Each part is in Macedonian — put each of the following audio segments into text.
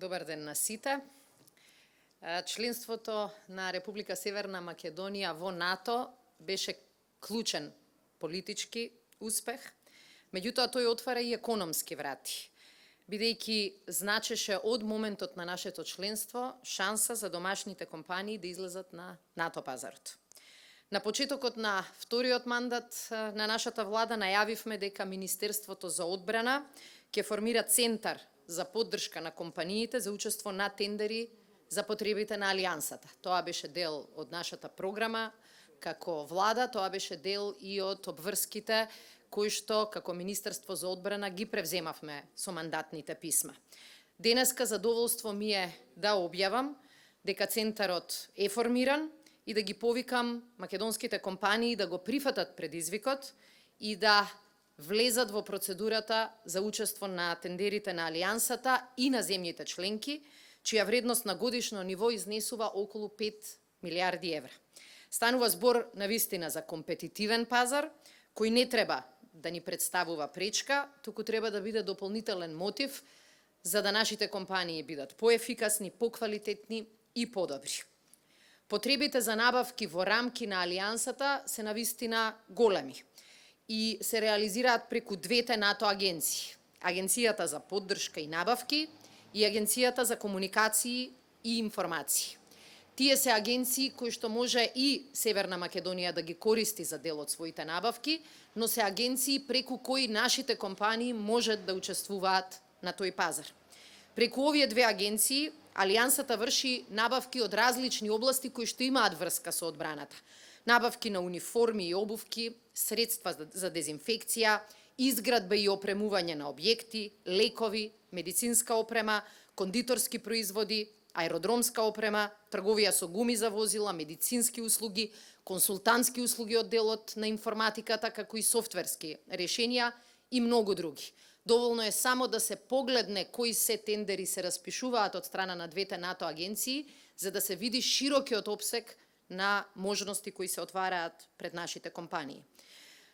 Добар ден на сите. Членството на Република Северна Македонија во НАТО беше клучен политички успех, меѓутоа тој отвара и економски врати, бидејќи значеше од моментот на нашето членство шанса за домашните компании да излезат на НАТО пазарот. На почетокот на вториот мандат на нашата влада најавивме дека Министерството за одбрана ќе формира центар за поддршка на компаниите за учество на тендери за потребите на Алијансата. Тоа беше дел од нашата програма како влада, тоа беше дел и од обврските кои што како Министерство за одбрана ги превземавме со мандатните писма. Денеска задоволство ми е да објавам дека центарот е формиран и да ги повикам македонските компании да го прифатат предизвикот и да влезат во процедурата за учество на тендерите на Алијансата и на земјите членки, чија вредност на годишно ниво изнесува околу 5 милиарди евра. Станува збор навистина за компетитивен пазар, кој не треба да ни представува пречка, туку треба да биде дополнителен мотив за да нашите компании бидат поефикасни, поквалитетни и подобри. Потребите за набавки во рамки на Алијансата се навистина големи и се реализираат преку двете НАТО агенции. Агенцијата за поддршка и набавки и Агенцијата за комуникации и информации. Тие се агенции кои што може и Северна Македонија да ги користи за дел од своите набавки, но се агенции преку кои нашите компании можат да учествуваат на тој пазар. Преку овие две агенции, Алијансата врши набавки од различни области кои што имаат врска со одбраната. Набавки на униформи и обувки, средства за дезинфекција, изградба и опремување на објекти, лекови, медицинска опрема, кондиторски производи, аеродромска опрема, трговија со гуми за возила, медицински услуги, консултантски услуги од делот на информатиката, како и софтверски решенија и многу други. Доволно е само да се погледне кои се тендери се распишуваат од страна на двете НАТО агенции, за да се види широкиот опсег на можности кои се отвараат пред нашите компании.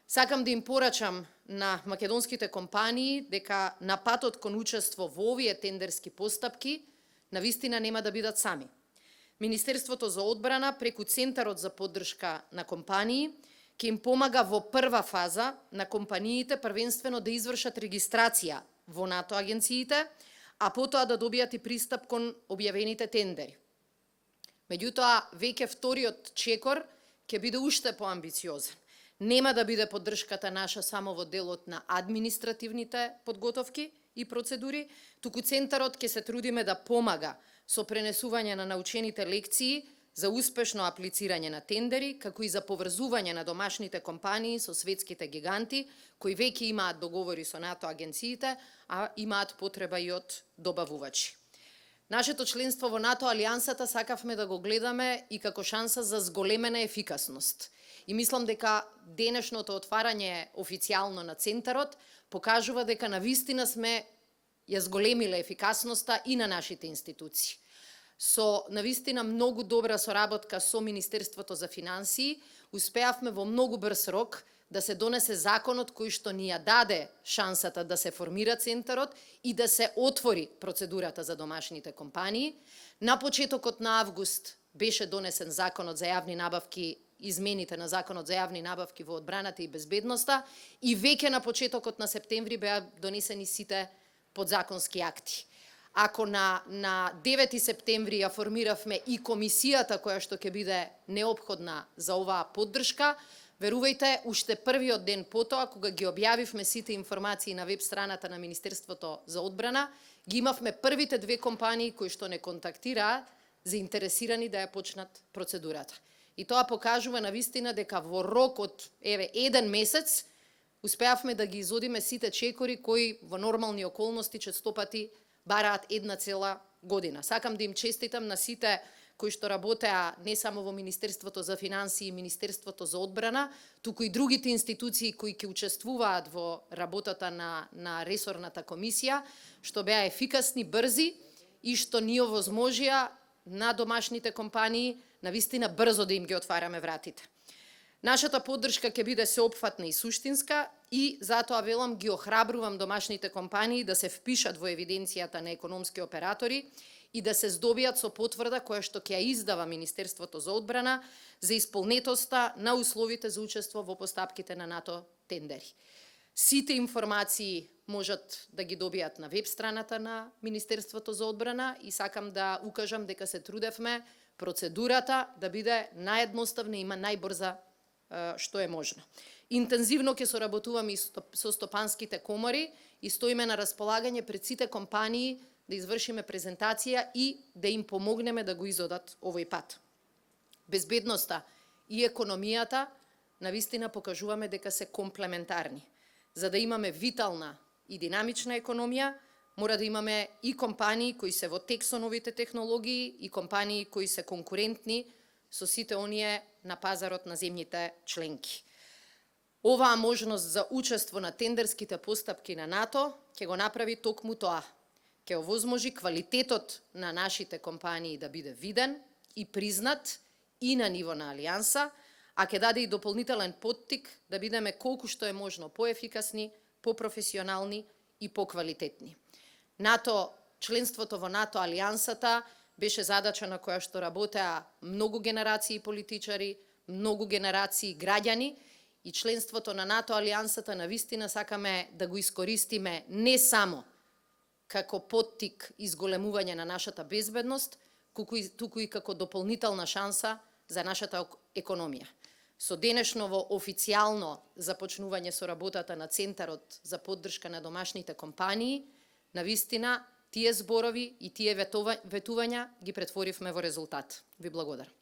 Сакам да им порачам на македонските компании дека на патот кон учество во овие тендерски постапки навистина нема да бидат сами. Министерството за одбрана преку Центарот за поддршка на компании ќе им помага во прва фаза на компаниите првенствено да извршат регистрација во НАТО агенциите, а потоа да добијат и пристап кон објавените тендери. Меѓутоа, веќе вториот чекор ќе биде уште поамбициозен. Нема да биде поддршката наша само во делот на административните подготовки и процедури, туку Центарот ќе се трудиме да помага со пренесување на научените лекции за успешно аплицирање на тендери, како и за поврзување на домашните компании со светските гиганти, кои веќе имаат договори со НАТО агенциите, а имаат потреба и од добавувачи. Нашето членство во НАТО Алијансата сакавме да го гледаме и како шанса за зголемена ефикасност. И мислам дека денешното отварање официјално на Центарот покажува дека навистина сме ја зголемиле ефикасноста и на нашите институции. Со навистина многу добра соработка со Министерството за финансии, успеавме во многу брз рок да се донесе законот кој што ни ја даде шансата да се формира Центарот и да се отвори процедурата за домашните компании. На почетокот на август беше донесен законот за јавни набавки, измените на законот за јавни набавки во одбраната и безбедноста и веќе на почетокот на септември беа донесени сите подзаконски акти. Ако на 9 септември ја формиравме и комисијата која што ќе биде неопходна за оваа поддршка, верувајте, уште првиот ден потоа, кога ги објавивме сите информации на веб страната на Министерството за одбрана, ги имавме првите две компании кои што не контактираа заинтересирани да ја почнат процедурата. И тоа покажува навистина дека во рок од еден месец успеавме да ги изодиме сите чекори кои во нормални околности честопати бараат една цела година. Сакам да им честитам на сите кои што работеа не само во Министерството за финансии и Министерството за одбрана, туку и другите институции кои ќе учествуваат во работата на ресорната комисија, што беа ефикасни, брзи и што ни овозможија на домашните компании навистина брзо да им ги отвараме вратите. Нашата поддршка ќе биде сеопфатна и суштинска и затоа велам ги охрабрувам домашните компании да се впишат во евиденцијата на економски оператори и да се здобијат со потврда која што ќе ја издава Министерството за одбрана за исполнетоста на условите за учество во постапките на НАТО тендери. Сите информации можат да ги добијат на веб страната на Министерството за одбрана и сакам да укажам дека се трудевме процедурата да биде наједноставна и најбрза што е можно. Интензивно ќе соработуваме и со стопанските комори и стоиме на располагање пред сите компании да извршиме презентација и да им помогнеме да го изодат овој пат. Безбедноста и економијата навистина покажуваме дека се комплементарни. За да имаме витална и динамична економија, мора да имаме и компании кои се во тек со новите технологии и компании кои се конкурентни со сите оние на пазарот на земјите членки. Оваа можност за учество на тендерските постапки на НАТО ќе го направи токму тоа. Ќе овозможи квалитетот на нашите компании да биде виден и признат и на ниво на Алијанса, а ќе даде и дополнителен поттик да бидеме колку што е можно поефикасни, попрофесионални и поквалитетни. НАТО, членството во НАТО Алијансата беше задача на која што работеа многу генерации политичари, многу генерации граѓани и членството на НАТО Алијансата навистина сакаме да го искористиме не само како поттик и зголемување на нашата безбедност, туку и како дополнителна шанса за нашата економија. Со денешново официјално започнување со работата на Центарот за поддршка на домашните компании, навистина тие зборови и тие ветувања ги претворивме во резултат. Ви благодарам.